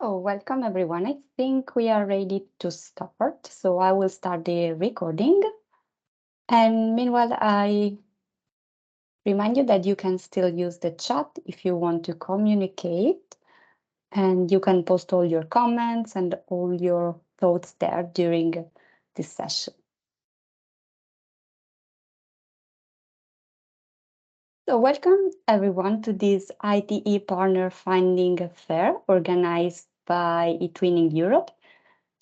Oh, welcome everyone. I think we are ready to start. So I will start the recording. And meanwhile, I remind you that you can still use the chat if you want to communicate. And you can post all your comments and all your thoughts there during this session. So, welcome everyone to this ITE Partner Finding Fair organized by eTwinning Europe.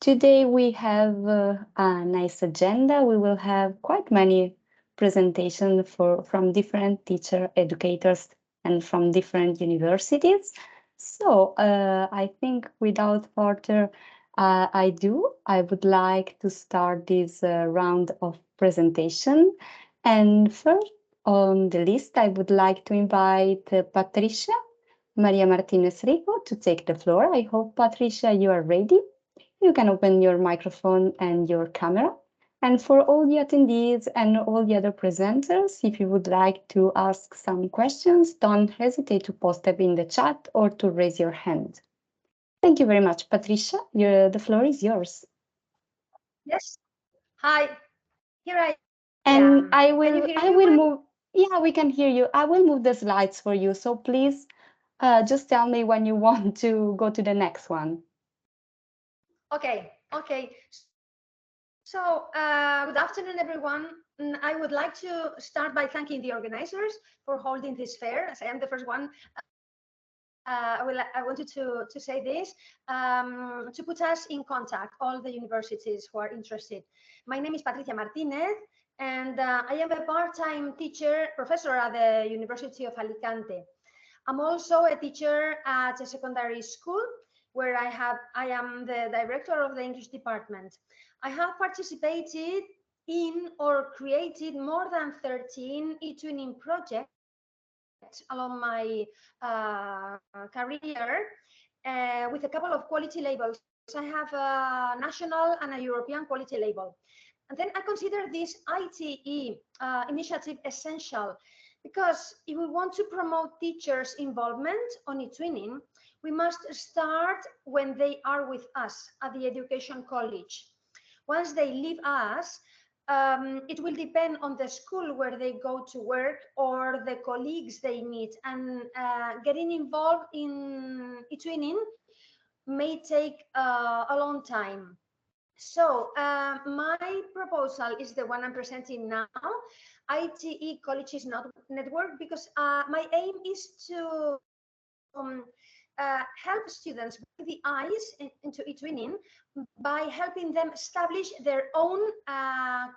Today we have a nice agenda. We will have quite many presentations from different teacher educators and from different universities. So I think without further ado, I would like to start this round of presentation. And first on the list, I would like to invite Patricia Maria Martinez Rico to take the floor. I hope, Patricia, you are ready. You can open your microphone and your camera. And for all the attendees and all the other presenters, if you would like to ask some questions, don't hesitate to post them in the chat or to raise your hand. Thank you very much, Patricia. The floor is yours. Yes. Hi, here I am. And Can you hear me well? I will move. Yeah, we can hear you. I will move the slides for you. So please just tell me when you want to go to the next one. Okay. So, good afternoon, everyone. I would like to start by thanking the organizers for holding this fair, as I am the first one. I wanted to say this to put us in contact, all the universities who are interested. My name is Patricia Martinez, and I am a part-time teacher, professor at the University of Alicante. I'm also a teacher at a secondary school where I am the director of the English department. I have participated in or created more than 13 e-twinning projects along my career with a couple of quality labels. I have a national and a European quality label. And then I consider this ITE initiative essential because if we want to promote teachers' involvement on e-twinning, we must start when they are with us at the education college. Once they leave us, it will depend on the school where they go to work or the colleagues they meet. And getting involved in e-twinning may take a long time. So my proposal is the one I'm presenting now, ITE Colleges Network, because my aim is to help students bring the eyes into e-twinning by helping them establish their own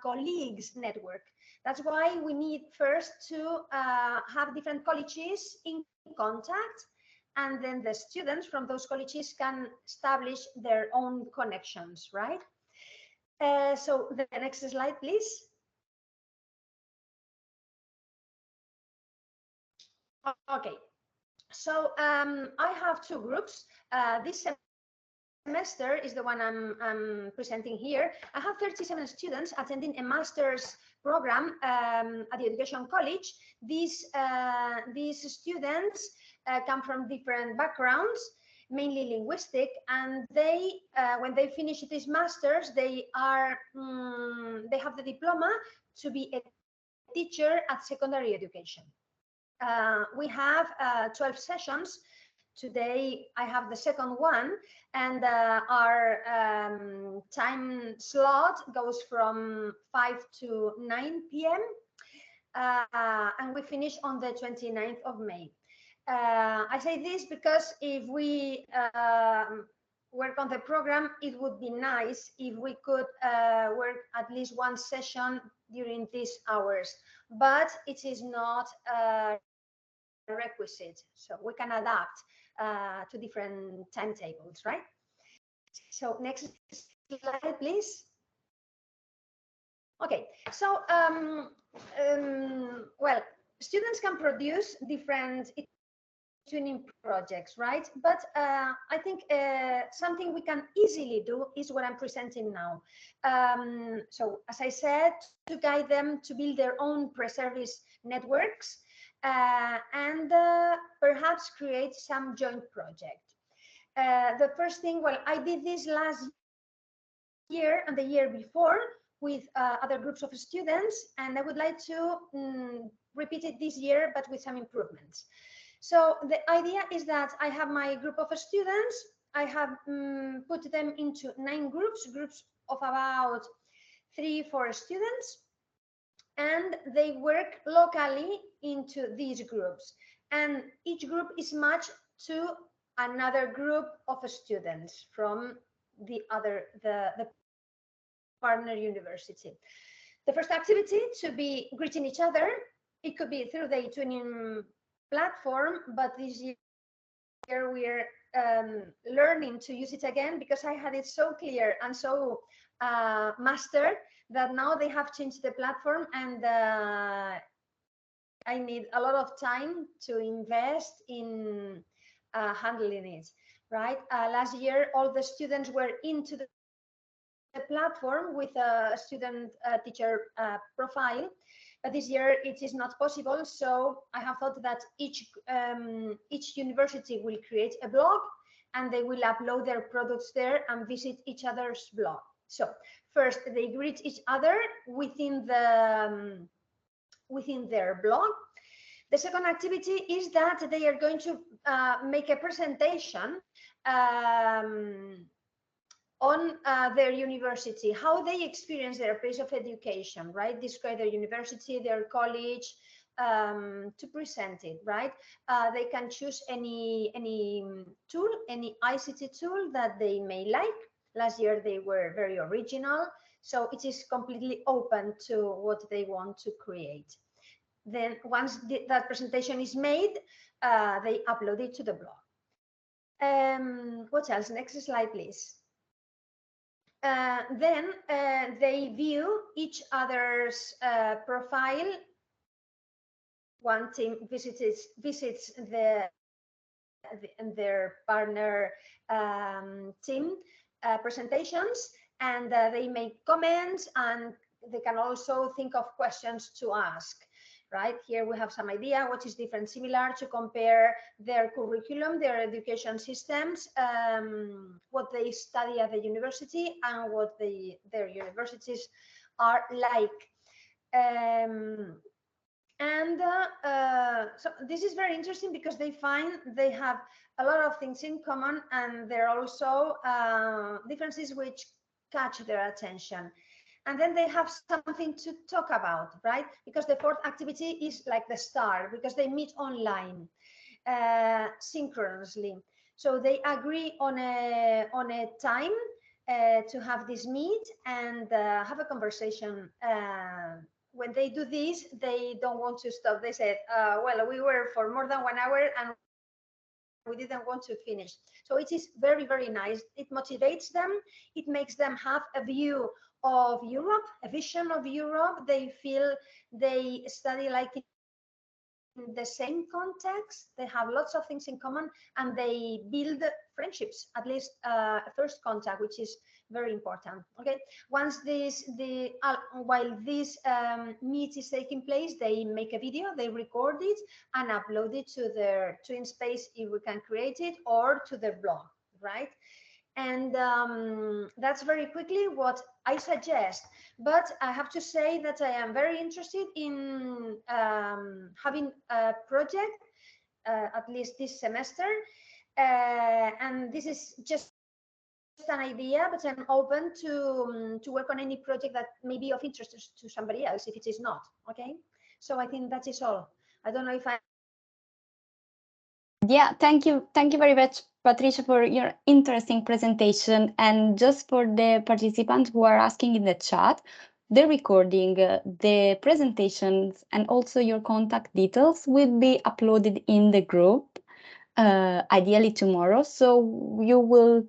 colleagues network. That's why we need first to have different colleges in contact, and then the students from those colleges can establish their own connections, right? So the next slide, please. Okay, so I have two groups. This semester is the one I'm presenting here. I have 37 students attending a master's program at the Education College. These students come from different backgrounds, mainly linguistic, and when they finish this master's, they have the diploma to be a teacher at secondary education. We have 12 sessions. Today I have the second one, and our time slot goes from 5 to 9 p.m. And we finish on the 29th of May. I say this because if we work on the program, it would be nice if we could work at least one session during these hours, but it is not requisite, so we can adapt to different timetables, right? So next slide, please. Okay, so well, students can produce different e-twinning projects, right? But I think something we can easily do is what I'm presenting now. So as I said, to guide them to build their own pre-service networks and perhaps create some joint project. The first thing, well, I did this last year and the year before with other groups of students, and I would like to repeat it this year, but with some improvements. So the idea is that I have my group of students. I have put them into 9 groups of about 3-4 students, and they work locally into these groups. And each group is matched to another group of students from the partner university. The first activity to be greeting each other. It could be through the twinning platform, but this year we're learning to use it again because I had it so clear and so mastered that now they have changed the platform, and I need a lot of time to invest in handling it, right? Last year, all the students were into the platform with a student teacher profile, but this year it is not possible. So I have thought that each university will create a blog, and they will upload their products there and visit each other's blog. So first they greet each other within their blog. The second activity is that they are going to make a presentation on their university, how they experience their place of education, right? Describe their university, their college, to present it, right? They can choose any tool, any ICT tool that they may like. Last year they were very original, so it is completely open to what they want to create. Then once that presentation is made, they upload it to the blog. What else? Next slide, please. Then they view each other's profile. One team visits their partner team presentations, and they make comments, and they can also think of questions to ask. Right here we have some idea what is different, similar, to compare their curriculum, their education systems, what they study at the university, and what their universities are like. So this is very interesting because they find they have a lot of things in common, and there are also differences which catch their attention. And then they have something to talk about, right? Because the fourth activity is like the star, because they meet online synchronously. So they agree on a time to have this meet and have a conversation. When they do this, they don't want to stop. They said, well, we were for more than 1 hour and we didn't want to finish. So it is very, very nice. It motivates them. It makes them have a view of Europe, a vision of Europe. They feel they study like in the same context. They have lots of things in common, and they build friendships, at least a first contact, which is very important. Okay, once while this meet is taking place, they make a video, they record it and upload it to their twin space if we can create it, or to their blog, right? And that's very quickly what I suggest. But I have to say that I am very interested in having a project, at least this semester. And this is just an idea, but I'm open to work on any project that may be of interest to somebody else if it is not. Okay, so I think that is all. I don't know if I Yeah, thank you very much, Patricia, for your interesting presentation. And just for the participants who are asking in the chat, the recording, the presentations, and also your contact details will be uploaded in the group, ideally tomorrow. So you will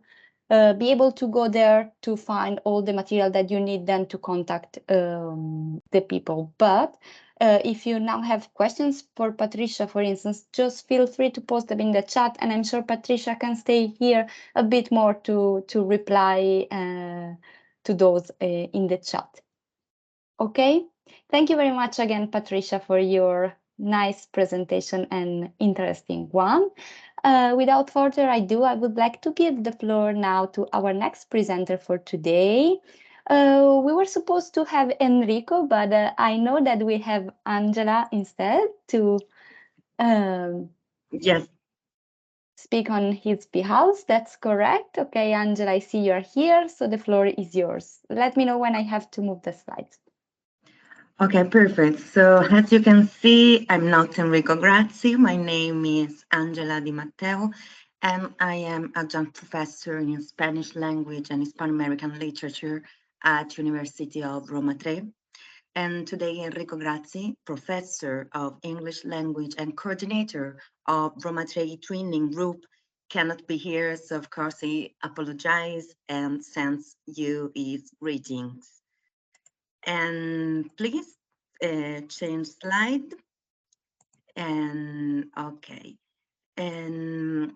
be able to go there to find all the material that you need then to contact the people. But if you now have questions for Patricia, for instance, just feel free to post them in the chat, and I'm sure Patricia can stay here a bit more to reply to those in the chat. Okay, thank you very much again, Patricia, for your nice presentation and interesting one. Without further ado, I would like to give the floor now to our next presenter for today. We were supposed to have Enrico, but I know that we have Angela instead to um, Yes. speak on his behalf. That's correct. Okay, Angela, I see you're here, so the floor is yours. Let me know when I have to move the slides. Okay, perfect. So as you can see, I'm not Enrico Grazzi. My name is Angela Di Matteo, and I am adjunct professor in Spanish language and Hispano-American literature at University of Roma Tre. And today, Enrico Grazzi, professor of English language and coordinator of Roma Tre Twinning Group, cannot be here. So of course, he apologizes and sends you his greetings. And please change slide. And okay. And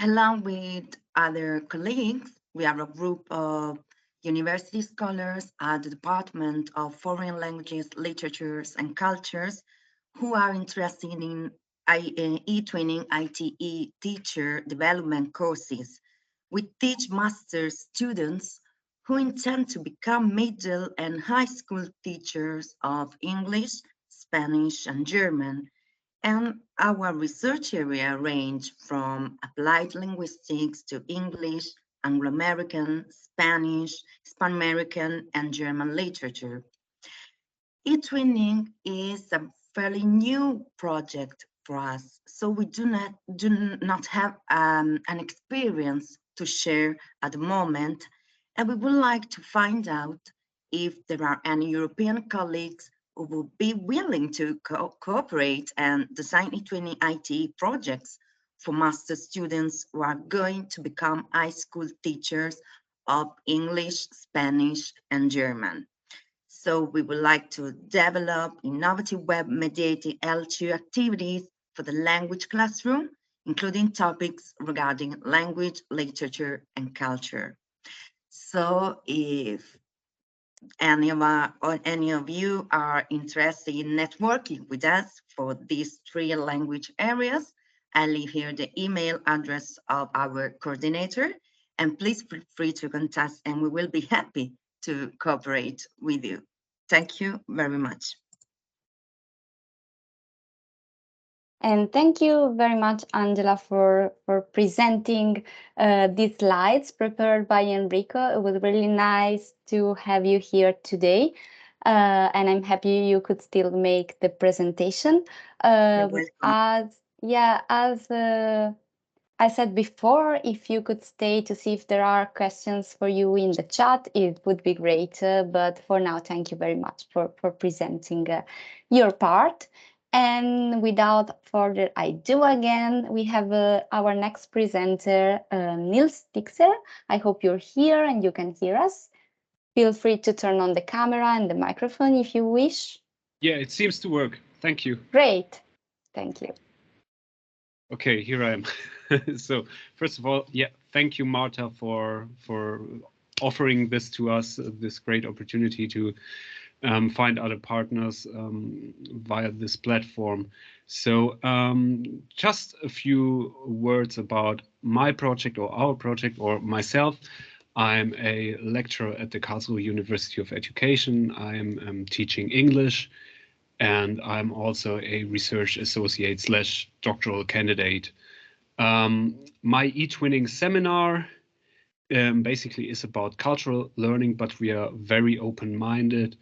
along with other colleagues, we are a group of university scholars at the Department of Foreign Languages, Literatures, and Cultures who are interested in e-twinning ITE teacher development courses. We teach master's students who intend to become middle and high school teachers of English, Spanish, and German. And our research area range from applied linguistics to English, Anglo-American, Spanish, Hispano-American, and German literature. E-twinning is a fairly new project for us, so we do not have an experience to share at the moment, and we would like to find out if there are any European colleagues who would be willing to cooperate and design e-twinning ITE projects for master students who are going to become high school teachers of English, Spanish, and German. So we would like to develop innovative web-mediated L2 activities for the language classroom, including topics regarding language, literature, and culture. So if any of you are interested in networking with us for these three language areas, I'll leave here the email address of our coordinator, and please feel free to contact us, and we will be happy to cooperate with you. Thank you very much. And thank you very much, Angela, for presenting these slides prepared by Enrico. It was really nice to have you here today. And I'm happy you could still make the presentation. You're welcome. As I said before, if you could stay to see if there are questions for you in the chat, it would be great. But for now, thank you very much for presenting your part. And without further ado, again, we have our next presenter, Niels Dixer. I hope you're here and you can hear us. Feel free to turn on the camera and the microphone if you wish. Yeah, it seems to work. Thank you. Great. Thank you. Okay, here I am. So first of all, yeah, thank you, Marta, for offering this to us, this great opportunity to find other partners via this platform. So just a few words about my project or our project or myself. I'm a lecturer at the Karlsruhe University of Education. I'm teaching English, and I'm also a research associate / doctoral candidate. My e-twinning seminar basically is about cultural learning, but we are very open-minded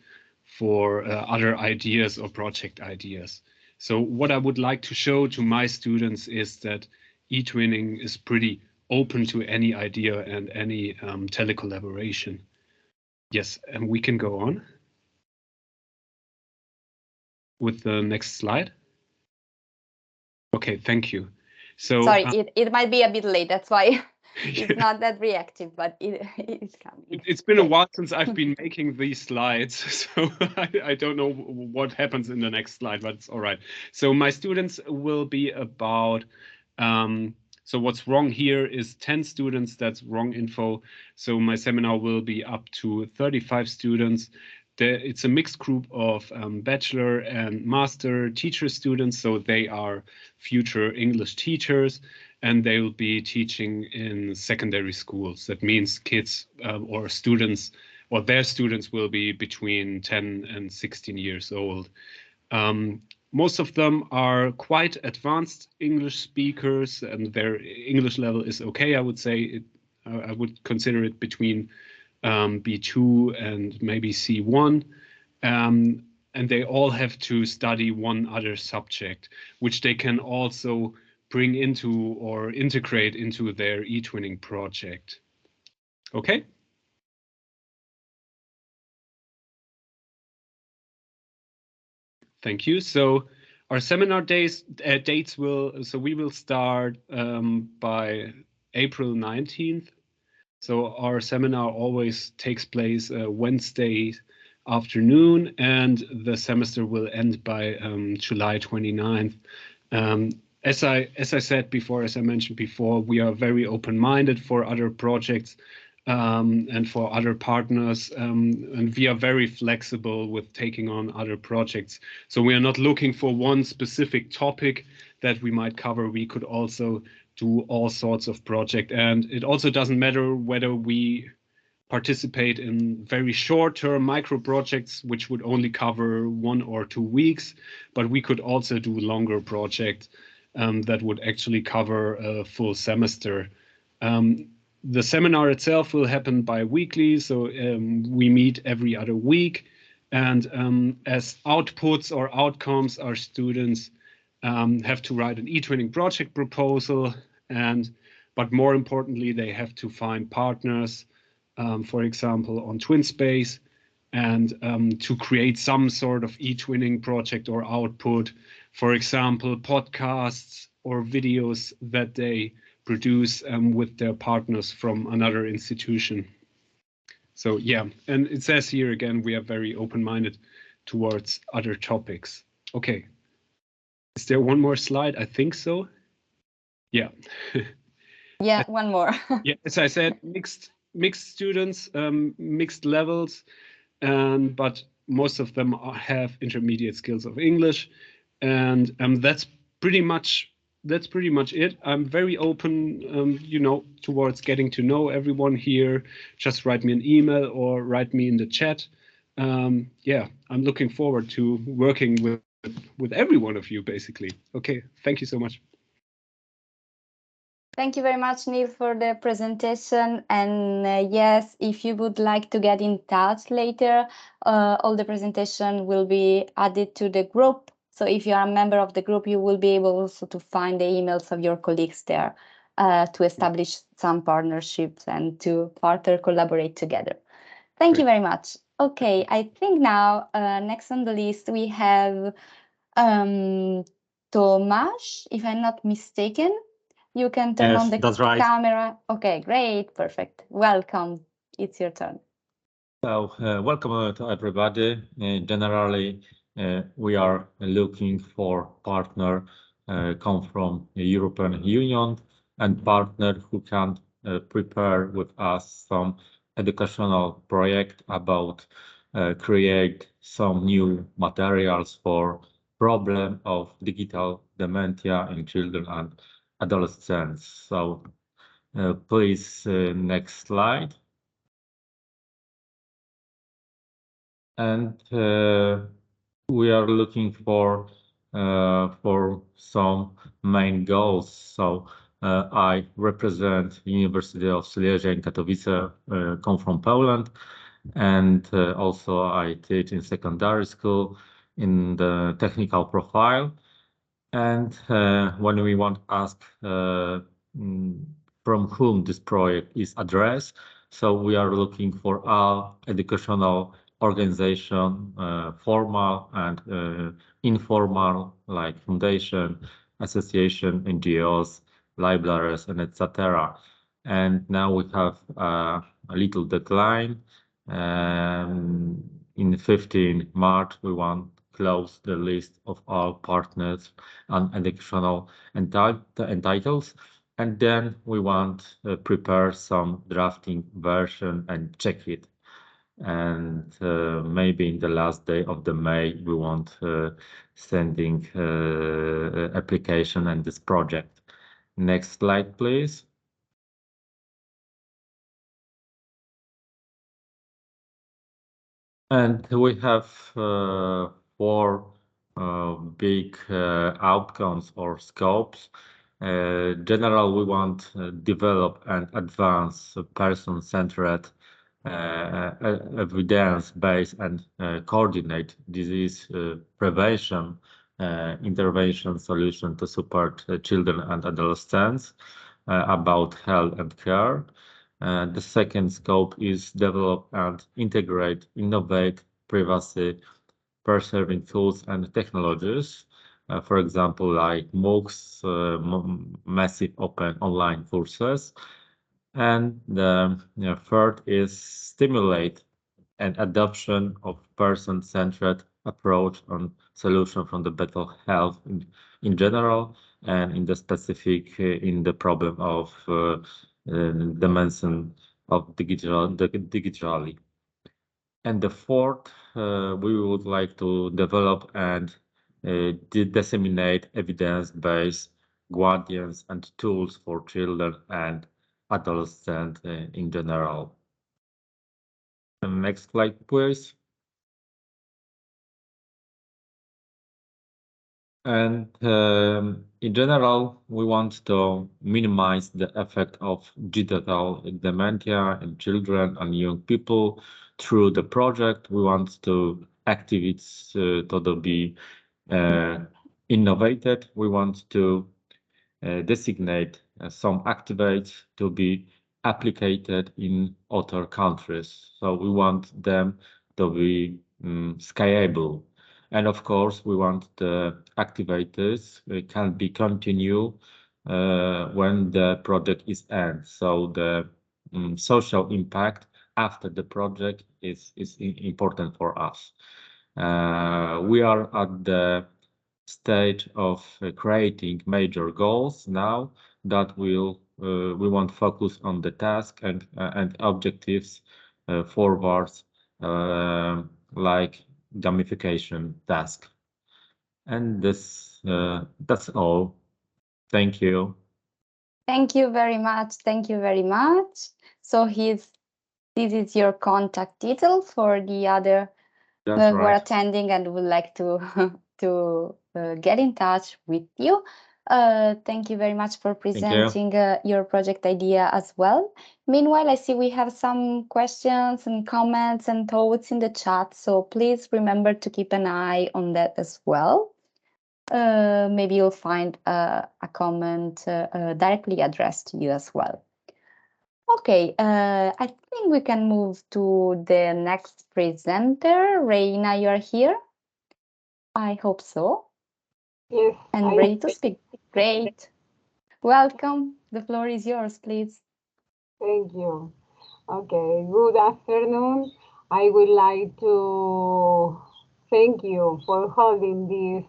for other ideas or project ideas. So what I would like to show to my students is that e-twinning is pretty open to any idea and any telecollaboration. Yes, and we can go on with the next slide. Okay, thank you. So sorry, it might be a bit late. That's why it's not that reactive, but it's coming. It's been a while since I've been making these slides, so I don't know what happens in the next slide, but it's all right. So my students will be about, so what's wrong here is 10 students, that's wrong info. So my seminar will be up to 35 students. It's a mixed group of bachelor and master teacher students, so they are future English teachers. and they will be teaching in secondary schools. That means kids or students, or their students will be between 10 and 16 years old. Most of them are quite advanced English speakers, and their English level is okay. I would say I would consider it between B2 and maybe C1. And they all have to study one other subject, which they can also bring into or integrate into their eTwinning project. Okay? Thank you. So our seminar dates we will start by April 19th. So our seminar always takes place Wednesday afternoon, and the semester will end by July 29th. As I said before, as I mentioned before, we are very open-minded for other projects and for other partners, and we are very flexible with taking on other projects. So we are not looking for one specific topic that we might cover. We could also do all sorts of projects, and it also doesn't matter whether we participate in very short-term micro projects, which would only cover 1 or 2 weeks, but we could also do longer projects that would actually cover a full semester. The seminar itself will happen bi-weekly, so we meet every other week, and as outputs or outcomes, our students have to write an eTwinning project proposal, but more importantly, they have to find partners, for example, on TwinSpace, and to create some sort of eTwinning project or output, for example, podcasts or videos that they produce with their partners from another institution. So yeah, and it says here again, we are very open-minded towards other topics. Okay. Is there one more slide? I think so. Yeah. Yeah, one more. Yeah, as I said, mixed students, mixed levels, but most of them have intermediate skills of English, and that's pretty much it. I'm very open, towards getting to know everyone here. Just write me an email or write me in the chat. Yeah, I'm looking forward to working with every one of you, basically. Okay, thank you so much. Thank you very much, Neil, for the presentation. And yes, if you would like to get in touch later, all the presentation will be added to the group. So if you are a member of the group, you will be able also to find the emails of your colleagues there to establish some partnerships and to further collaborate together. Thank you very much. Okay, I think now next on the list we have Tomasz, if I'm not mistaken. You can turn on the camera. Okay, great, perfect. Welcome. It's your turn. So, welcome to everybody. Generally, we are looking for partner come from the European Union and partner who can prepare with us some educational project about create some new materials for problem of digital dementia in children and adolescents. So please, next slide. And we are looking for some main goals. So I represent University of Silesia in Katowice, come from Poland, and also I teach in secondary school in the technical profile. And when we want to ask from whom this project is addressed, so we are looking for our educational organization, formal and informal, like foundation, association, NGOs, libraries, and etc. And now we have a little deadline. In 15 March, we want close the list of our partners and additional entitles, and then we want to prepare some drafting version and check it. And maybe in the last day of the May, we want sending application and this project. Next slide, please. And we have four big outcomes or scopes. General, we want develop and advance person-centered evidence-based and coordinate disease prevention intervention solution to support children and adolescents about health and care. The second scope is develop and integrate, innovate privacy preserving tools and technologies. For example, like MOOCs, massive open online courses. And the third is stimulate an adoption of person-centered approach on solution from the better health in general and in the specific in the problem of dimension of digitally. And the fourth, we would like to develop and disseminate evidence-based guardians and tools for children and adolescents in general. Next slide, please. And in general, we want to minimize the effect of digital dementia in children and young people through the project. We want to activities to be innovated. We want to designate some activates to be applied in other countries. So we want them to be scalable. And of course, we want the activators can be continue when the project is end. So the social impact after the project is important for us. We are at the stage of creating major goals now that will we want focus on the task and objectives forwards like gamification task. And this that's all. Thank you. Thank you very much. Thank you very much. So this is your contact detail for the other That's who are right. attending and would like to to get in touch with you. Thank you very much for presenting your project idea as well. Meanwhile, I see we have some questions and comments and thoughts in the chat, so please remember to keep an eye on that as well. Maybe you'll find a comment directly addressed to you as well. Okay, I think we can move to the next presenter. Reina, you are here? I hope so. Yes. And ready to speak. Great. Welcome. The floor is yours, please. Thank you. Okay, good afternoon. I would like to thank you for holding this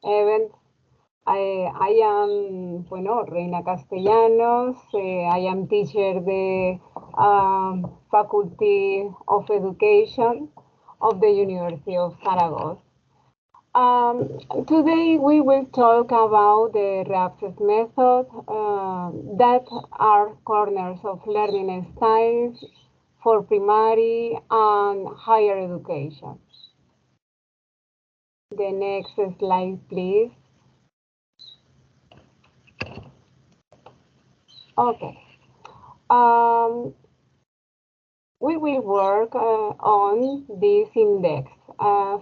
event. I am, bueno, Reina Castellanos. I am teacher the Faculty of Education of the University of Zaragoza. Today we will talk about the RAPS method that are corners of learning styles for primary and higher education. The next slide, please. Okay. We will work on this index.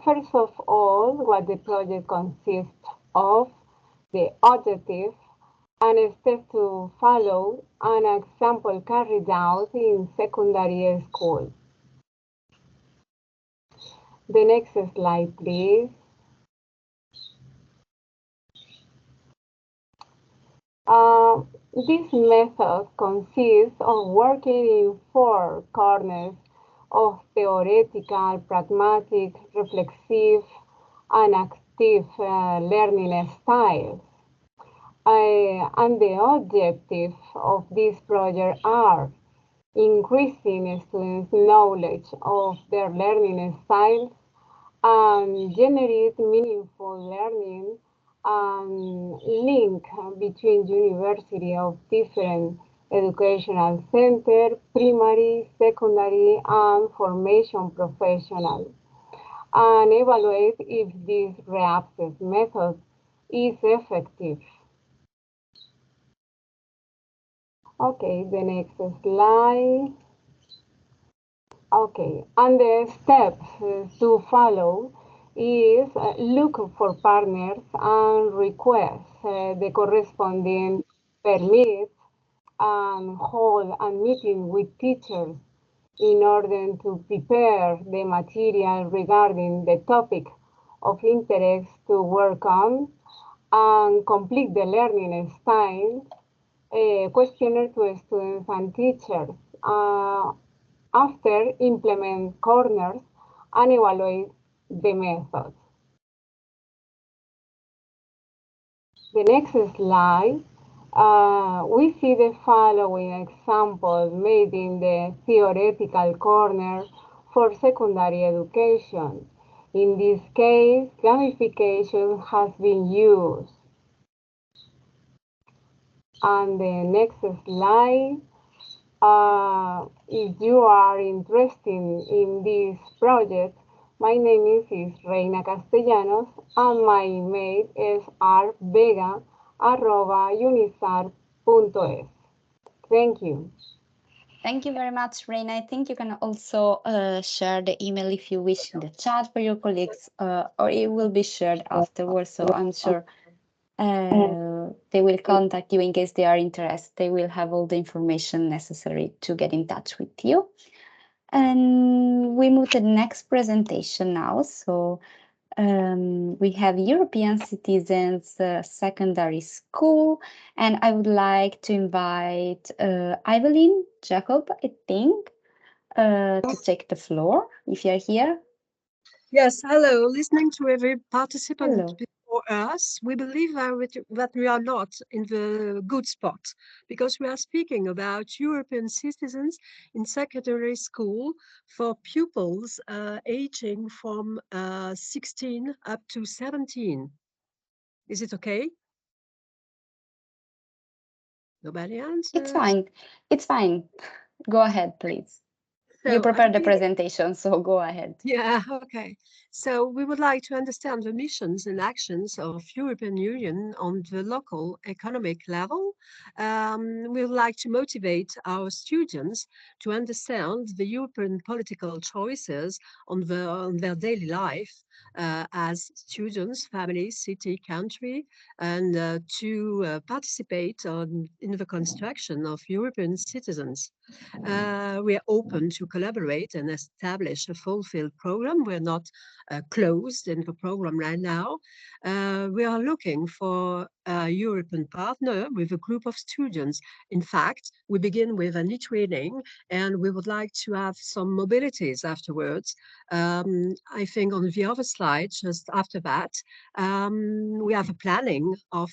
First of all, what the project consists of, the objective, and steps to follow, an example carried out in secondary school. The next slide, please. This method consists of working in four corners of theoretical, pragmatic, reflexive, and active learning styles. And the objective of this project are increasing students' knowledge of their learning styles and generate meaningful learning link between university of different educational center, primary, secondary, and formation professional, and evaluate if this reaccess method is effective. Okay, the next slide. Okay, and the steps to follow is look for partners and request the corresponding permits and hold a meeting with teachers in order to prepare the material regarding the topic of interest to work on and complete the learning style questionnaire to students and teachers. After, implement corners and evaluate the methods. The next slide, we see the following example made in the theoretical corner for secondary education. In this case, gamification has been used. And the next slide, if you are interested in this project, my name is Reina Castellanos and my email is rvega@unisar.es. Thank you. Thank you very much, Reina. I think you can also share the email if you wish in the chat for your colleagues, or it will be shared afterwards. So I'm sure they will contact you in case they are interested. They will have all the information necessary to get in touch with you. And we move to the next presentation now. So we have European Citizens Secondary School, and I would like to invite Evelyn Jacob, I think, to take the floor, if you're here. Yes, hello. Listening to every participant Hello. before us, we believe that we are not in the good spot because we are speaking about European citizens in secondary school for pupils aging from 16 up to 17. Is it okay? Nobody answers. It's fine. It's fine. Go ahead, please. You So prepared the presentation, so go ahead. Yeah, okay. So we would like to understand the missions and actions of European Union on the local economic level. We would like to motivate our students to understand the European political choices on their daily life as students, family, city, country, and to participate in the construction of European citizens. We are open to collaborate and establish a fulfilled program. We're not closed in the program right now. We are looking for a European partner with a group of students. In fact, we begin with an e-training and we would like to have some mobilities afterwards. I think on the other slide, just after that, we have a planning of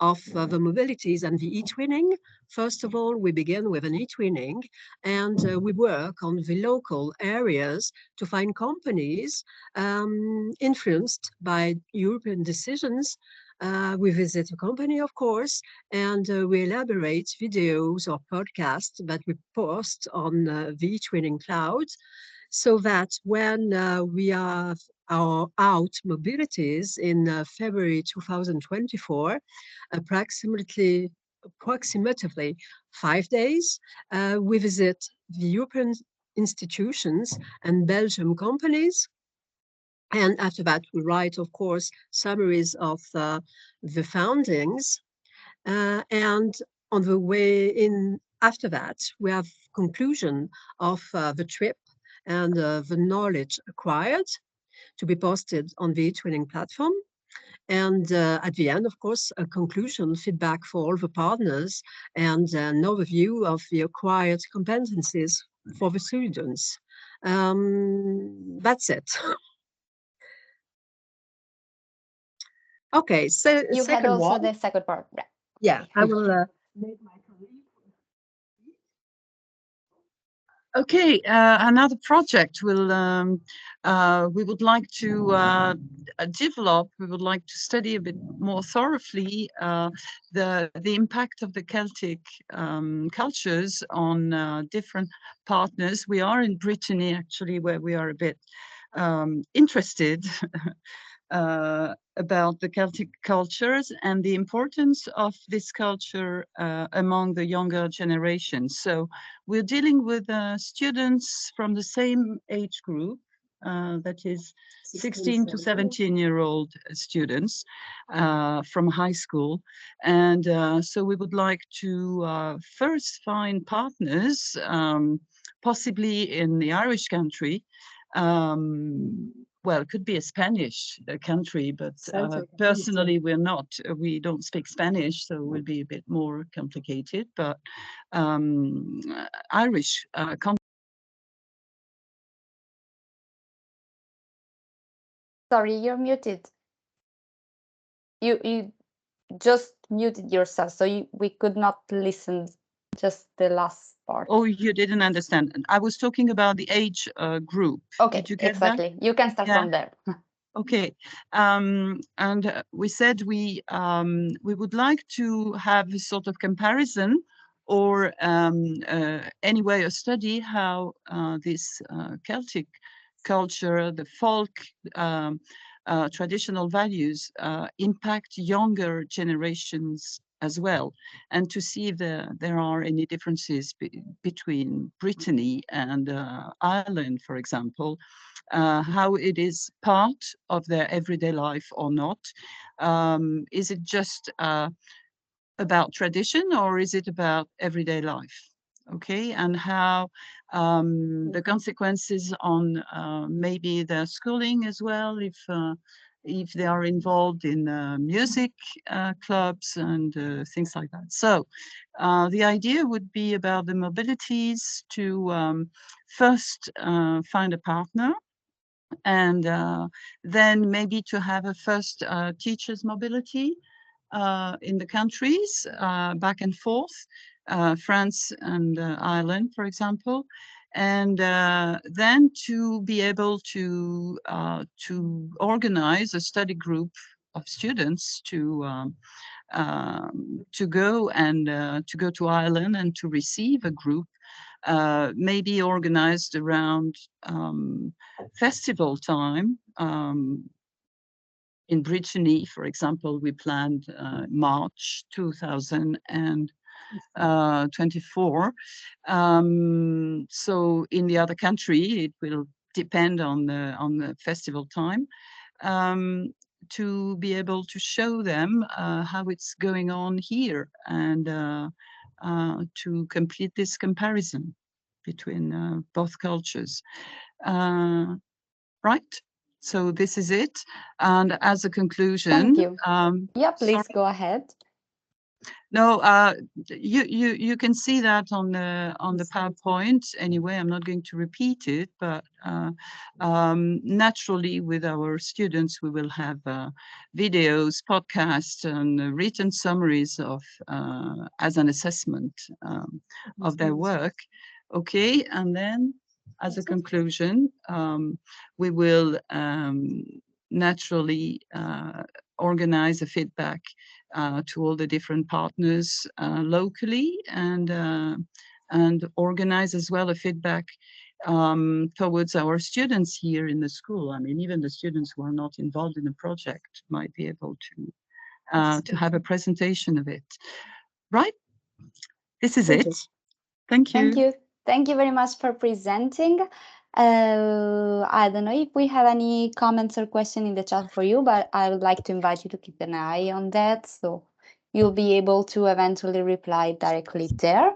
the mobilities and the e-twinning. First of all, we begin with an e-twinning and we work on the local areas to find companies influenced by European decisions. We visit a company, of course, and we elaborate videos or podcasts that we post on the e-twinning cloud so that when we have our out mobilities in February 2024, approximately 5 days, we visit the European institutions and Belgium companies. And after that, we write, of course, summaries of the foundings. And on the way in after that, we have conclusion of the trip and the knowledge acquired to be posted on the e-twinning platform. And at the end, of course, a conclusion, feedback for all the partners, and an overview of the acquired competencies for the students. That's it. Okay, so You had also the second part. Yeah, I will make my colleague. Okay, another project will we would like to develop. We would like to study a bit more thoroughly the impact of the Celtic cultures on different partners. We are in Brittany actually, where we are a bit interested about the Celtic cultures and the importance of this culture among the younger generation. So we're dealing with students from the same age group, that is 16 to 17-year-old students from high school. And so we would like to first find partners, possibly in the Irish country, well, it could be a Spanish country, but personally we don't speak Spanish, so it will be a bit more complicated, but Irish Sorry, you're muted. You just muted yourself, so we could not listen just the last part. Oh, you didn't understand. I was talking about the age group. Okay, Did you get exactly. that? You can start from there. Okay, and we said we would like to have a sort of comparison, or anyway, a study how this Celtic culture, the folk traditional values impact younger generations as well, and to see if there are any differences between Brittany and Ireland, for example. How it is part of their everyday life or not. Is it just about tradition, or is it about everyday life? Okay, and how the consequences on maybe their schooling as well, if they are involved in music clubs and things like that. So the idea would be about the mobilities to first find a partner, and then maybe to have a first teachers mobility in the countries, back and forth, France and Ireland, for example, and then to be able to organize a study group of students to go and to go to Ireland and to receive a group, maybe organized around festival time. In Brittany, for example, we planned March 2024. So in the other country, it will depend on the festival time. To be able to show them how it's going on here, and to complete this comparison between both cultures. Right? So this is it. And as a conclusion, Thank you. Yeah, please sorry. go ahead. No, you can see that on the PowerPoint anyway. I'm not going to repeat it, but naturally with our students we will have videos, podcasts, and written summaries of as an assessment of their work. Okay, and then as a conclusion, we will naturally organize a feedback to all the different partners locally, and organize as well a feedback towards our students here in the school. I mean, even the students who are not involved in the project might be able to have a presentation of it. Right? This is it. Thank you. Thank you. Thank you very much for presenting. I don't know if we have any comments or question in the chat for you, but I would like to invite you to keep an eye on that, so you'll be able to eventually reply directly there.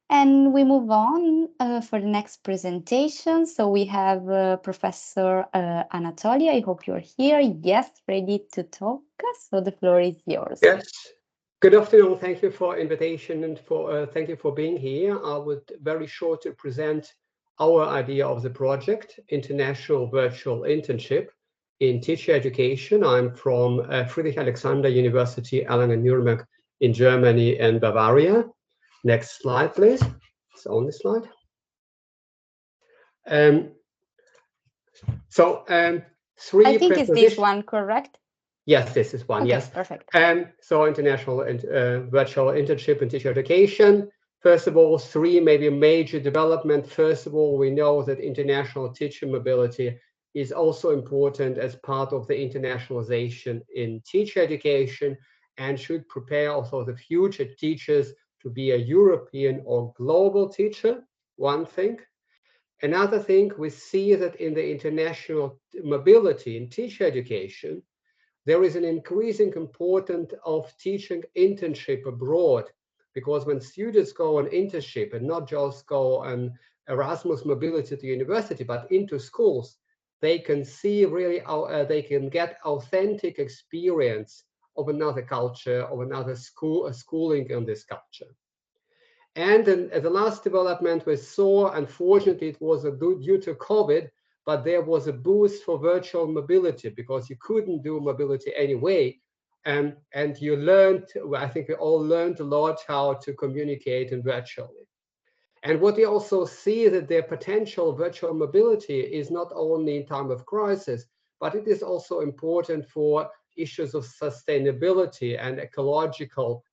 And we move on for the next presentation. So we have Professor Anatoly. I hope you're here. Yes, ready to talk. So the floor is yours. Yes. Good afternoon. Thank you for invitation, and for thank you for being here. I would very shortly present our idea of the project, International Virtual Internship in Teacher Education. I'm from Friedrich Alexander University, Erlangen-Nuremberg in Germany and Bavaria. Next slide, please. It's on the slide. So three I think it's this prepositions. one, correct? Yes, this is one. Okay, Yes, perfect. so international and virtual internship and teacher education. First of all, three maybe major development. First of all, we know that international teacher mobility is also important as part of the internationalization in teacher education and should prepare also the future teachers to be a European or global teacher, one thing. Another thing, we see that in the international mobility in teacher education, there is an increasing importance of teaching internship abroad, because when students go on internship and not just go on Erasmus mobility to university, but into schools, they can see really how they can get authentic experience of another culture, of another schooling in this culture. And then the last development we saw, unfortunately, it was due to COVID, but there was a boost for virtual mobility because you couldn't do mobility anyway. And you learned, I think we all learned a lot how to communicate in virtually. And what we also see that their potential virtual mobility is not only in time of crisis, but it is also important for issues of sustainability and ecological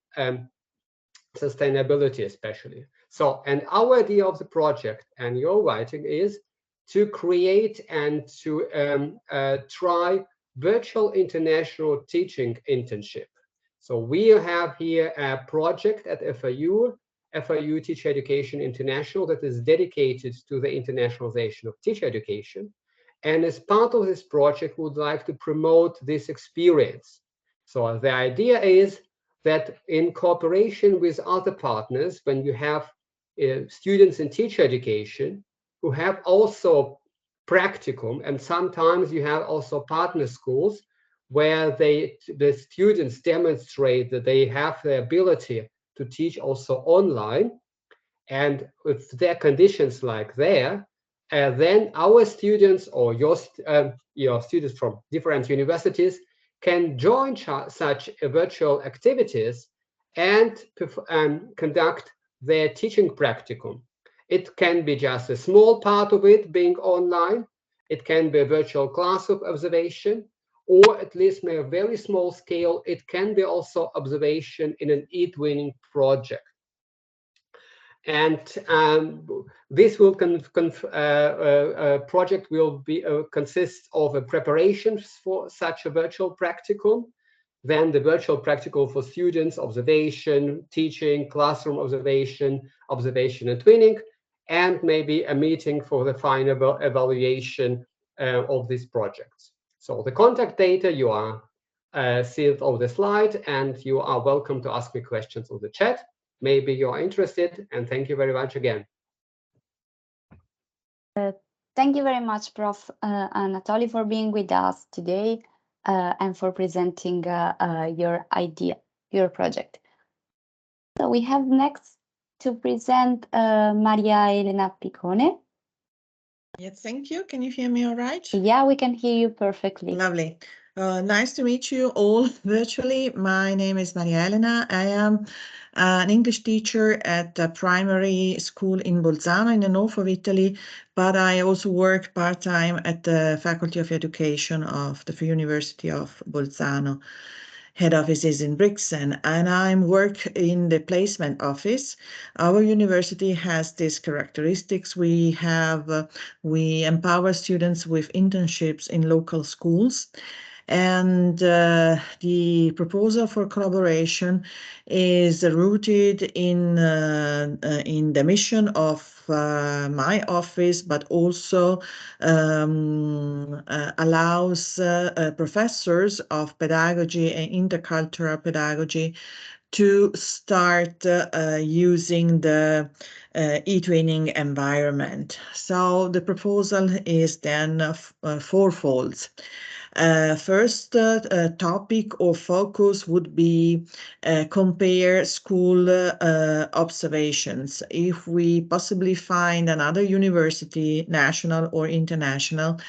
sustainability especially. So, and our idea of the project and your writing is to create and to try virtual international teaching internship. So we have here a project at FIU, FIU Teacher Education International, that is dedicated to the internationalization of teacher education. And as part of this project, we would like to promote this experience. So the idea is that in cooperation with other partners, when you have students in teacher education who have also practicum, and sometimes you have also partner schools where the students demonstrate that they have the ability to teach also online, and with their conditions like there, then our students or your students from different universities can join such virtual activities and conduct their teaching practicum. It can be just a small part of it being online. It can be a virtual class of observation, or at least on a very small scale, it can be also observation in an e-twinning project. And this will project will be consist of a preparations for such a virtual practicum, then the virtual practical for students, observation, teaching, classroom observation, observation and twinning, and maybe a meeting for the final evaluation of these projects. So the contact data you are see on the slide, and you are welcome to ask me questions on the chat. Maybe you're interested, and thank you very much again. Thank you very much, Prof. Anatoly, for being with us today and for presenting your idea, your project. So we have next to present Maria Elena Picone. Yes, thank you. Can you hear me all right? Yeah, we can hear you perfectly. Lovely. Nice to meet you all virtually. My name is Maria Elena. I am an English teacher at a primary school in Bolzano in the north of Italy, but I also work part-time at the Faculty of Education of the Free University of Bolzano. Head office is in Brixen, and I work in the placement office. Our university has these characteristics. We empower students with internships in local schools. And the proposal for collaboration is rooted in the mission of my office, but also allows professors of pedagogy and intercultural pedagogy to start using the e-training environment. So the proposal is then fourfold. First topic or focus would be compare school observations. If we possibly find another university, national or international,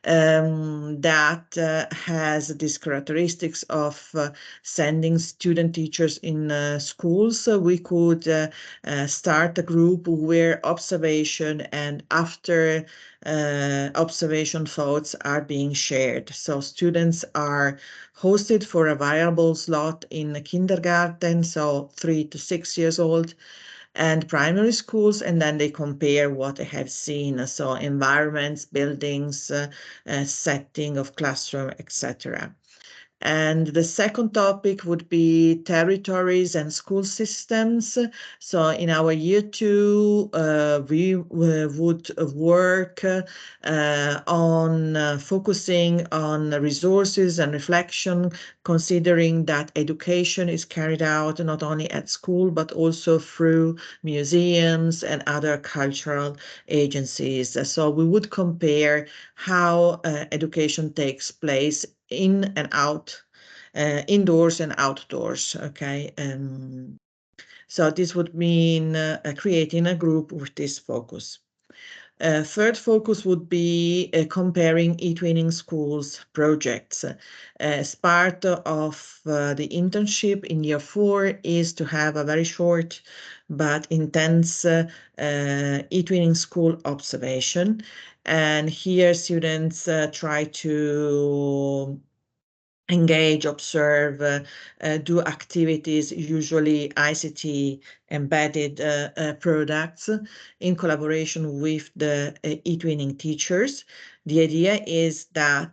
that has these characteristics of sending student teachers in schools. So we could start a group where observation and after observation thoughts are being shared. So students are hosted for a variable slot in kindergarten, so 3 to 6 years old, and primary schools, and then they compare what they have seen, so environments, buildings, setting of classroom, etc. And the second topic would be territories and school systems. So in our year 2, we would work on focusing on resources and reflection, considering that education is carried out not only at school, but also through museums and other cultural agencies. So we would compare how education takes place in and out, indoors and outdoors. Okay. So this would mean creating a group with this focus. Third focus would be comparing e-twinning schools projects. As part of the internship in year 4 is to have a very short but intense e-twinning school observation. And here students try to engage, observe, do activities, usually ICT embedded products in collaboration with the e-twinning teachers. The idea is that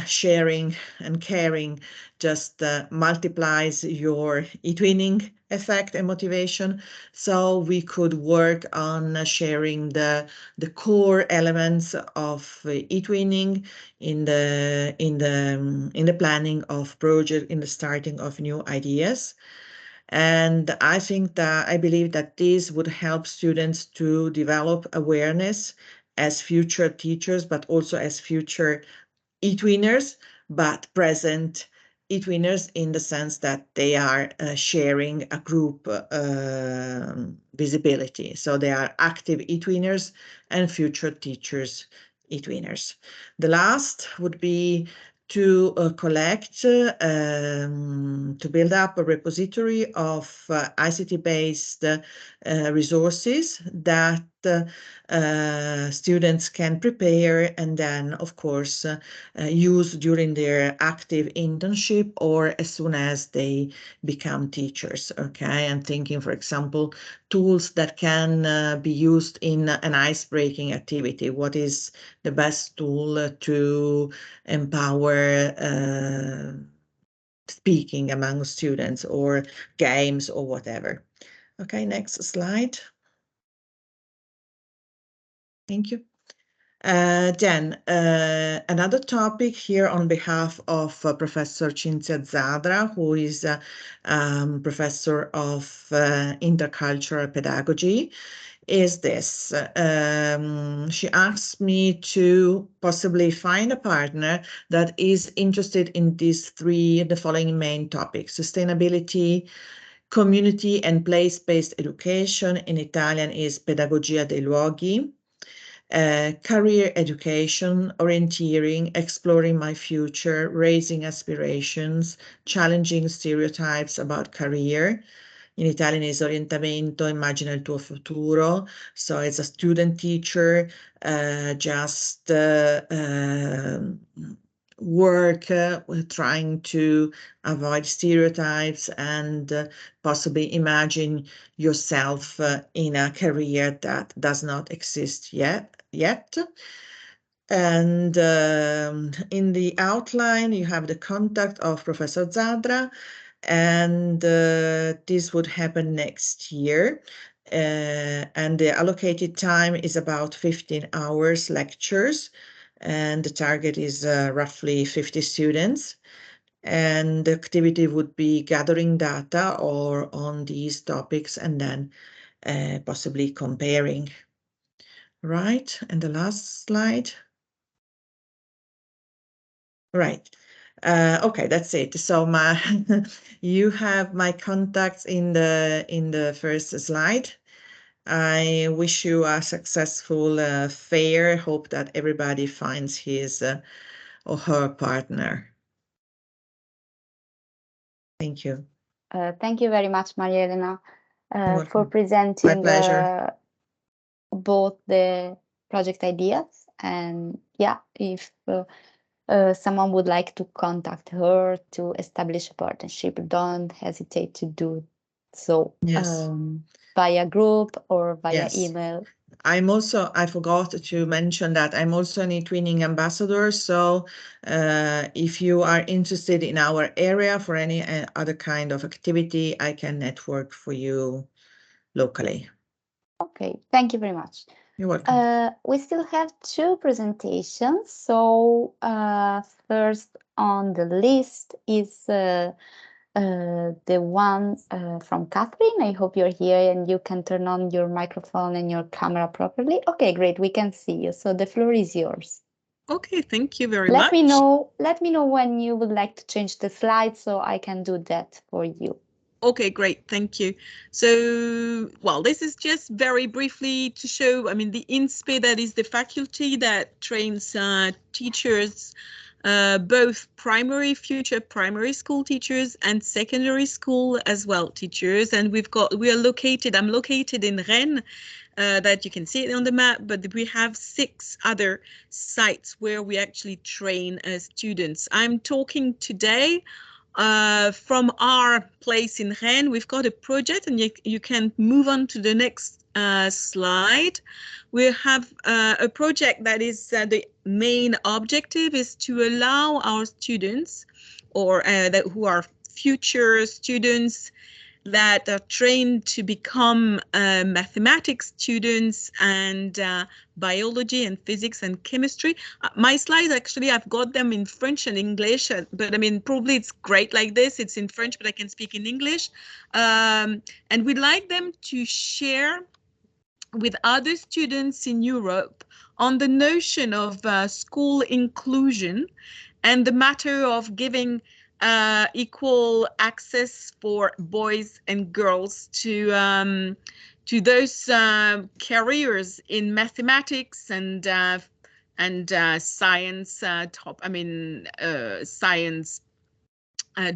sharing and caring just multiplies your e-twinning effect and motivation. So we could work on sharing the core elements of e-twinning in the planning of project, in the starting of new ideas. And I believe that this would help students to develop awareness as future teachers, but also as future e-twinners, but present e-twinners in the sense that they are sharing a group visibility. So they are active e-twinners and future teachers e-twinners. The last would be to collect, to build up a repository of ICT-based resources that students can prepare and then, of course, use during their active internship or as soon as they become teachers. Okay, I'm thinking, for example, tools that can be used in an ice-breaking activity. What is the best tool to empower speaking among students, or games or whatever? Okay, next slide. Thank you. Then another topic here on behalf of Professor Cinzia Zadra, who is a professor of intercultural pedagogy, is this. She asked me to possibly find a partner that is interested in the following main topics: sustainability, community and place-based education. In Italian is pedagogia dei luoghi. Career education, orienteering, exploring my future, raising aspirations, challenging stereotypes about career. In Italian is orientamento, immagina il tuo futuro. So it's a student teacher, just work trying to avoid stereotypes and possibly imagine yourself in a career that does not exist yet. And in the outline, you have the contact of Professor Zadra, and this would happen next year. And the allocated time is about 15 hours lectures, and the target is roughly 50 students. And the activity would be gathering data or on these topics and then possibly comparing. Right, and the last slide. Right. Okay, that's it. So you have my contacts in the first slide. I wish you a successful fair. Hope that everybody finds his or her partner. Thank you. Thank you very much, Maria Elena, for welcome. presenting pleasure. both the project ideas, and yeah, if someone would like to contact her to establish a partnership, don't hesitate to do so. Yes. Via group or via Yes. email. I forgot to mention that I'm also an eTwinning ambassador. So if you are interested in our area for any other kind of activity, I can network for you locally. Okay, thank you very much. You're welcome. We still have two presentations. So first on the list is the one from Catherine. I hope you're here and you can turn on your microphone and your camera properly. Okay, great. We can see you. So the floor is yours. Okay, thank you very Let much. Let me know when you would like to change the slide so I can do that for you. Okay, great. Thank you. So, well, this is just very briefly to show, I mean, the INSPE, that is the faculty that trains teachers, both future primary school teachers and secondary school as well teachers. And I'm located in Rennes, that you can see it on the map, but we have 6 other sites where we actually train students. I'm talking today from our place in Rennes. We've got a project, and you can move on to the next slide. We have a project that is the main objective is to allow our students, or who are future students, that are trained to become mathematics students and biology and physics and chemistry. My slides, actually, I've got them in French and English, but I mean, probably it's great like this. It's in French, but I can speak in English. And we'd like them to share with other students in Europe on the notion of school inclusion and the matter of giving equal access for boys and girls to those careers in mathematics and science science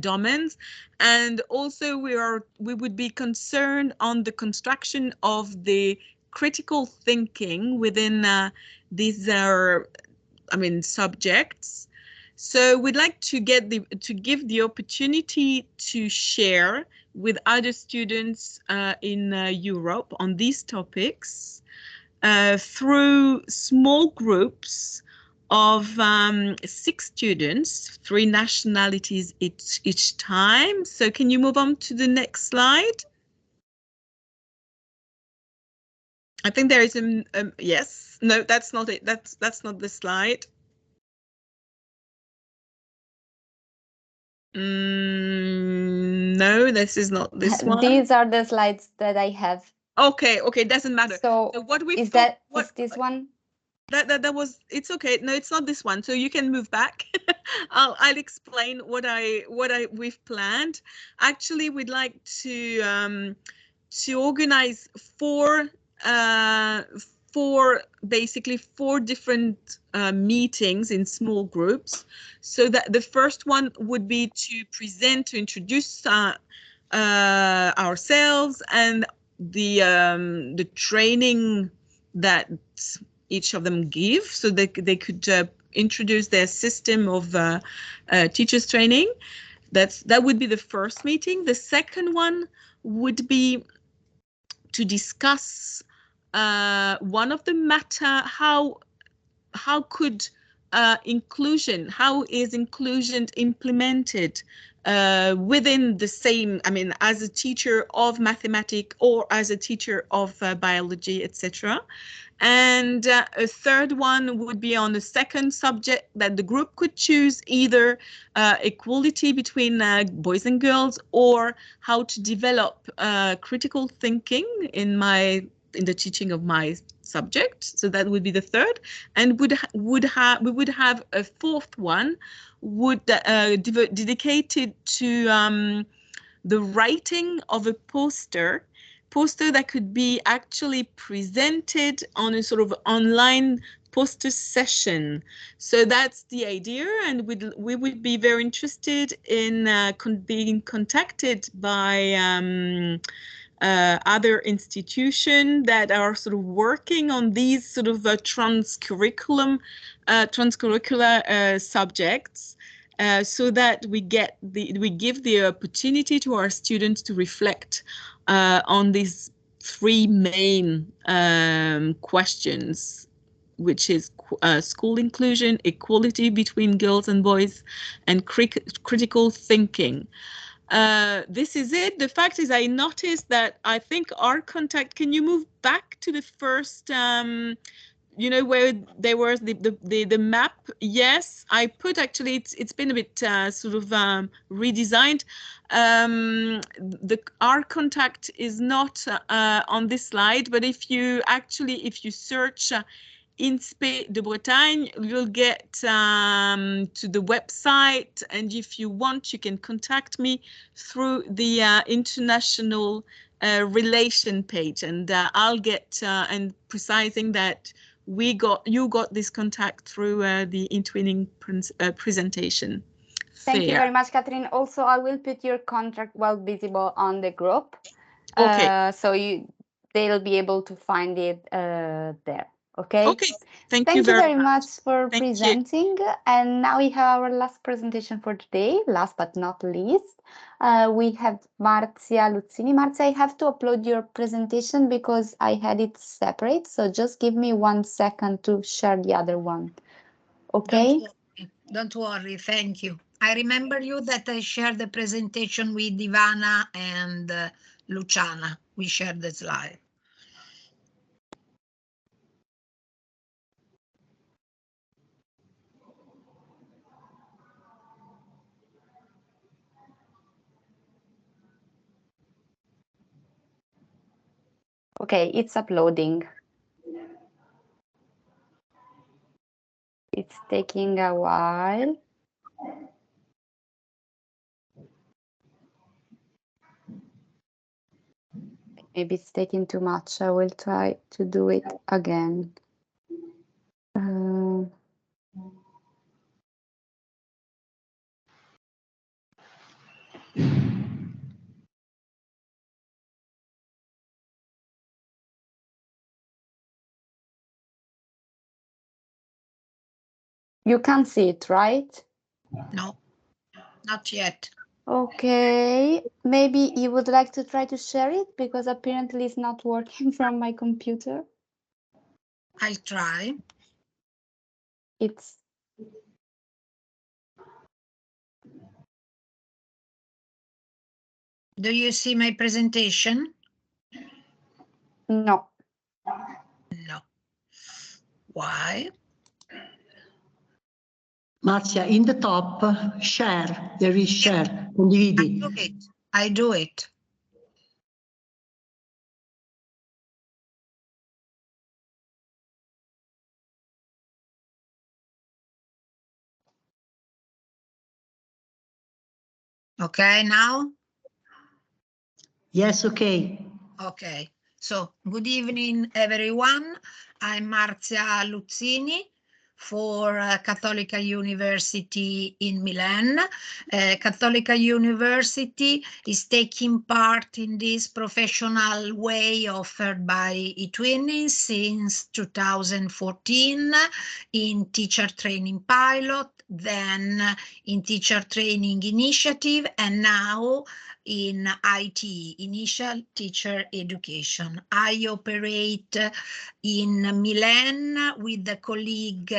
domains. And also we would be concerned on the construction of the critical thinking within these subjects. So we'd like to give the opportunity to share with other students in Europe on these topics through small groups of 6 students, 3 nationalities each time. So can you move on to the next slide? I think there is yes. No, that's not it. That's not the slide. No, this is not this one. These are the slides that I have. Okay, doesn't matter. So what we is this one? That was, it's okay. No, it's not this one. So you can move back. I'll explain what we've planned. Actually, we'd like to organize 4 different meetings in small groups. So that the first one would be to introduce ourselves and the training that each of them give, so they could introduce their system of teachers training. That would be the first meeting. The second one would be to discuss one of the matter, how is inclusion implemented within the same, as a teacher of mathematics or as a teacher of biology, etc. And a third one would be on the second subject that the group could choose, either equality between boys and girls, or how to develop critical thinking in the teaching of my subject. So that would be the third. And we would have a fourth one dedicated to the writing of a poster poster that could be actually presented on a sort of online poster session. So that's the idea, and we would be very interested in being contacted by other institutions that are sort of working on these sort of transcurricular subjects, so that we give the opportunity to our students to reflect on these three main questions, which is school inclusion, equality between girls and boys, and critical thinking. This is it. The fact is, I noticed that I think our contact, can you move back to the first, you know, where there was the map? Yes, I put, actually, it's been a bit sort of redesigned. Our contact is not on this slide, but if you search INSPE de Bretagne, you'll get to the website, and if you want, you can contact me through the international relation page, and I'll get and precising that you got this contact through the eTwinning presentation. Thank you very much, Catherine. Also, I will put your contact well visible on the group. Okay. So they'll be able to find it there. Okay. Okay. Thank you very much for Thank you. presenting. And now we have our last presentation for today. Last but not least, we have Marzia Luzzini. Marzia, I have to upload your presentation because I had it separate. So just give me 1 second to share the other one. Okay. Don't worry. Thank you. I remember you that I shared the presentation with Ivana and Luciana. We shared the slide. Okay, it's uploading. It's taking a while. Maybe it's taking too much. I will try to do it again. You can't see it, right? No, not yet. Okay, maybe you would like to try to share it because apparently it's not working from my computer. I'll try. Do you see my presentation? No. No. Why? Marzia, in the top, share. There is share. Condividi. I do it. Okay, now? Yes, okay. Okay. So, good evening, everyone. I'm Marzia Luzzini for Cattolica University in Milan. Cattolica University is taking part in this professional way offered by eTwinning since 2014 in teacher training pilot, then in teacher training initiative, and now in ITE, Initial Teacher Education. I operate in Milan with the colleague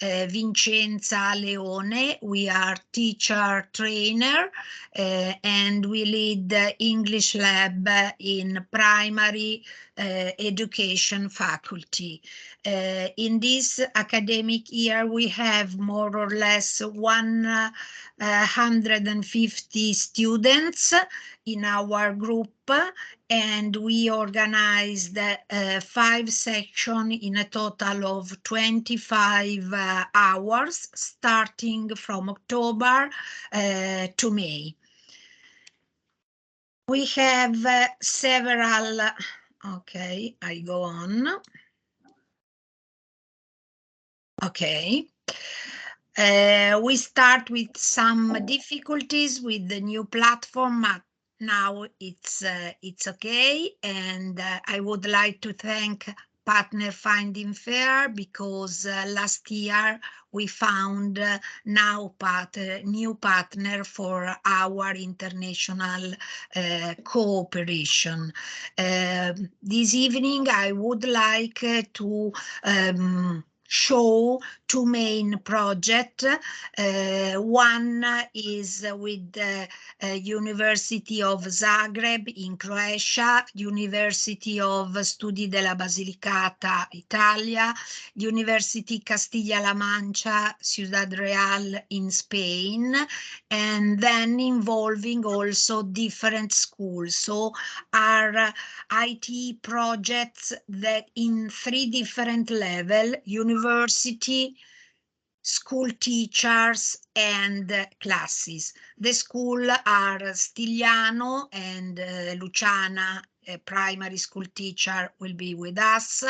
Vincenza Leone. We are teacher trainer and we lead the English lab in primary education faculty. In this academic year, we have more or less 150 students in our group, and we organized 5 sections in a total of 25 hours, starting from October to May. We have several, okay, I go on. Okay. We start with some difficulties with the new platform, but now it's okay. And I would like to thank Partner Finding Fair because last year we found new partner for our international cooperation. This evening I would like to show two main projects. One is with the University of Zagreb in Croatia, University of Studi della Basilicata, Italia, University Castilla-La Mancha, Ciudad Real in Spain, and then involving also different schools. So are IT projects that in three different levels: university, school teachers, and classes. The school are Stigliano and Luciana, a primary school teacher, will be with us,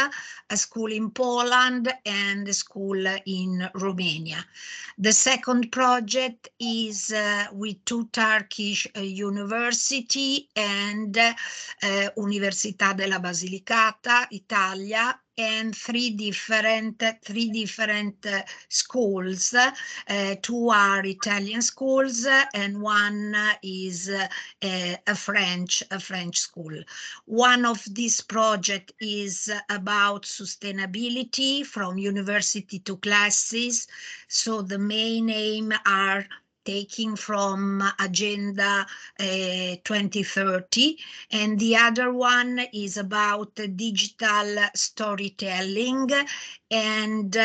a school in Poland and a school in Romania. The second project is with two Turkish university and Università della Basilicata, Italia, and three different schools. Two are Italian schools and one is a French school. One of these projects is about sustainability from university to classes. So the main aim are taking from Agenda 2030, and the other one is about digital storytelling. And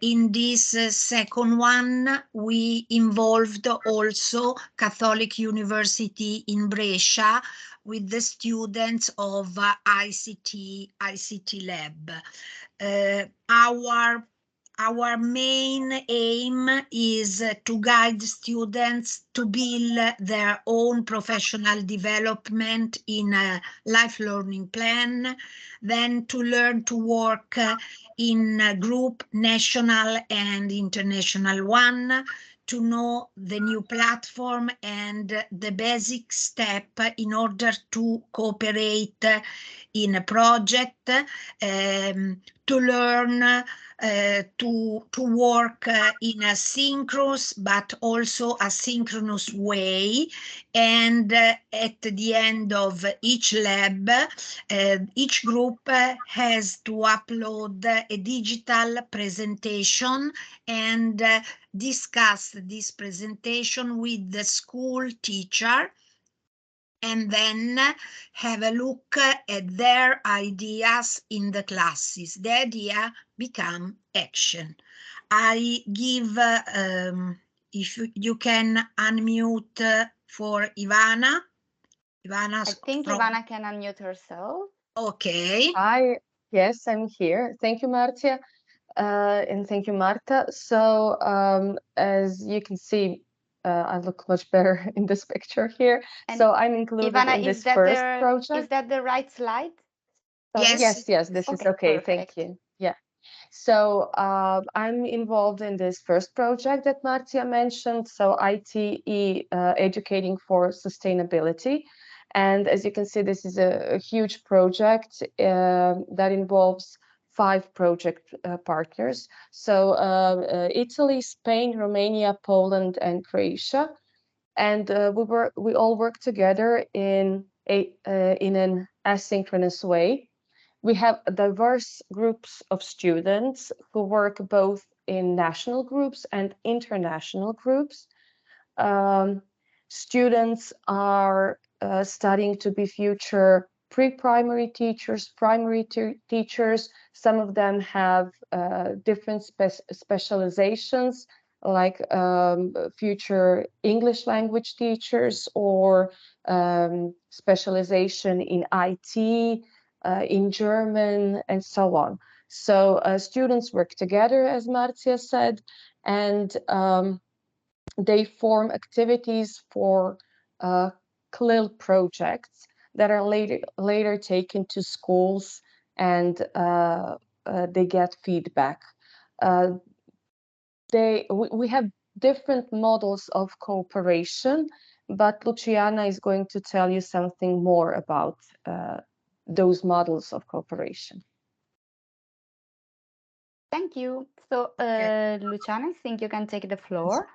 in this second one, we involved also Catholic University in Brescia with the students of ICT Lab. Our main aim is to guide students to build their own professional development in a life learning plan, then to learn to work in a group, national and international one, to know the new platform and the basic step in order to cooperate in a project, to learn to work in a synchronous but also asynchronous way. And at the end of each lab, each group has to upload a digital presentation and discuss this presentation with the school teacher, and then have a look at their ideas in the classes. The idea become action. I give, if you can unmute for Ivana. I think Ivana can unmute herself. Okay. Hi, yes, I'm here. Thank you, Marcia, and thank you, Marta. So as you can see, I look much better in this picture here. And so I'm included Ivana, in this first project. Is that the right slide? Yes. Yes, this is okay. Perfect. Thank you. Yeah. So I'm involved in this first project that Marcia mentioned. So ITE, Educating for Sustainability. And as you can see, this is a huge project that involves 5 project partners. So Italy, Spain, Romania, Poland, and Croatia. And we all work together in an asynchronous way. We have diverse groups of students who work both in national groups and international groups. Students are studying to be future pre-primary teachers, primary teachers. Some of them have different specializations, like future English language teachers or specialization in IT, in German, and so on. So students work together, as Marcia said, and they form activities for CLIL projects that are later taken to schools, and they get feedback. We have different models of cooperation, but Luciana is going to tell you something more about those models of cooperation. Thank you. So, Luciana, I think you can take the floor.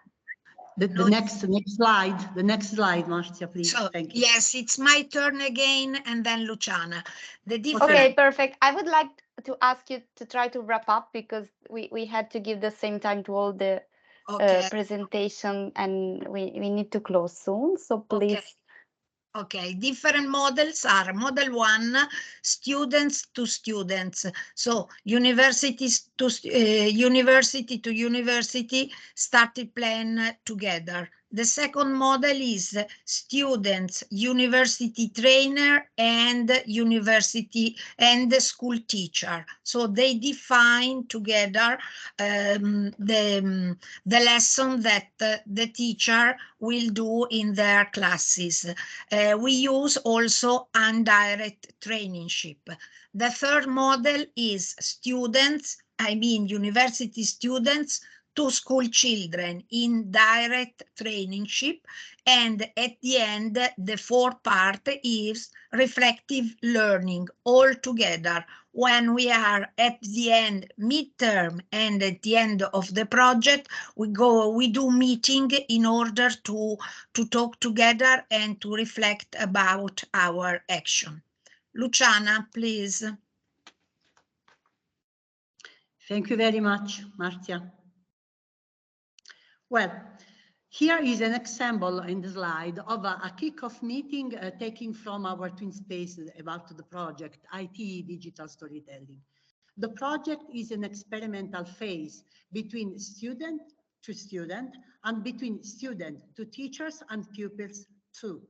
The next slide. The next slide, Marcia, please. So, Thank you. yes, it's my turn again, and then Luciana. The different. Okay, perfect. I would like to ask you to try to wrap up because we had to give the same time to all the presentation, and we need to close soon. So please. Okay, different models are model 1, students to students. So universities to university to university started plan together. The second model is students, university trainer, and university and the school teacher. So they define together the lesson that the teacher will do in their classes. We use also indirect traineeship. The third model is students, I mean university students to school children in direct traineeship. And at the end, the fourth part is reflective learning all together. When we are at the end midterm and at the end of the project, we do meeting in order to talk together and to reflect about our action. Luciana, please. Thank you very much, Marcia. Well, here is an example in the slide of a kickoff meeting taken from our twin space about the project ITE Digital Storytelling. The project is an experimental phase between student to student and between student to teachers and pupils too.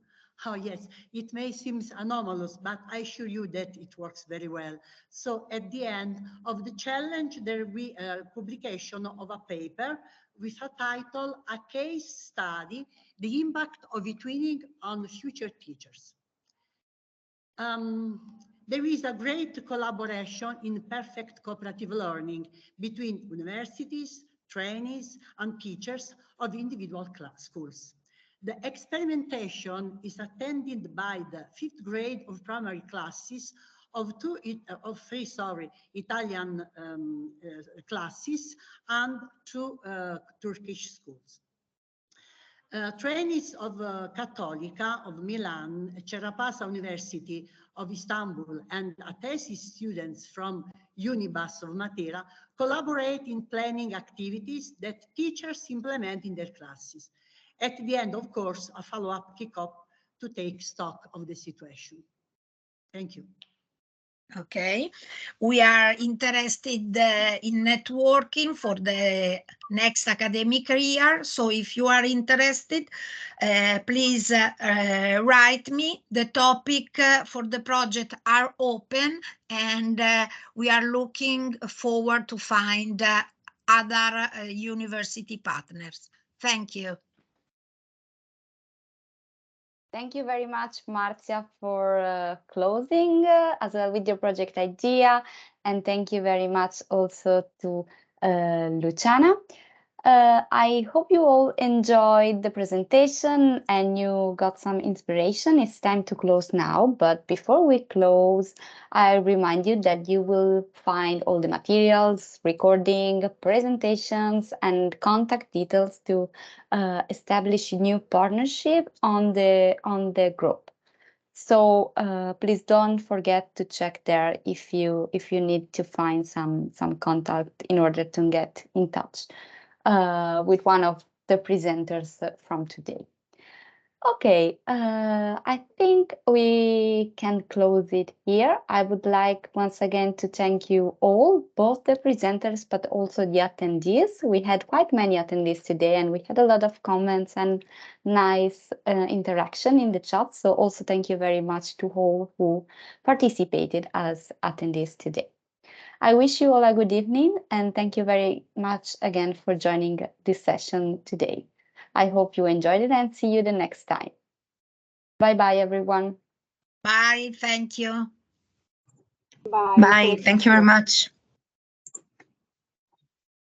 Oh yes, it may seem anomalous, but I assure you that it works very well. So at the end of the challenge, there will be a publication of a paper with a title, A Case Study, the Impact of E-Twinning on Future Teachers. There is a great collaboration in perfect cooperative learning between universities, trainees, and teachers of individual schools. The experimentation is attended by the 5th grade of primary classes of three Italian classes and 2 Turkish schools. Trainees of Cattolica of Milan, Cerapasa University of Istanbul, and Atesi students from Unibus of Matera collaborate in planning activities that teachers implement in their classes. At the end, of course, a follow-up kickoff to take stock of the situation. Thank you. Okay, we are interested in networking for the next academic year. So if you are interested, please write me. The topic for the project are open, and we are looking forward to find other university partners. Thank you. Thank you very much, Marcia, for closing as well with your project idea. And thank you very much also to Luciana. I hope you all enjoyed the presentation and you got some inspiration. It's time to close now, but before we close, I remind you that you will find all the materials, recording, presentations, and contact details to establish a new partnership on the group. So please don't forget to check there if you need to find some contact in order to get in touch with one of the presenters from today. Okay, I think we can close it here. I would like once again to thank you all, both the presenters, but also the attendees. We had quite many attendees today and we had a lot of comments and nice interaction in the chat. So also thank you very much to all who participated as attendees today. I wish you all a good evening and thank you very much again for joining this session today. I hope you enjoyed it and see you the next time. Bye-bye, everyone. Bye. Thank you. Bye. Bye. Thank you very much.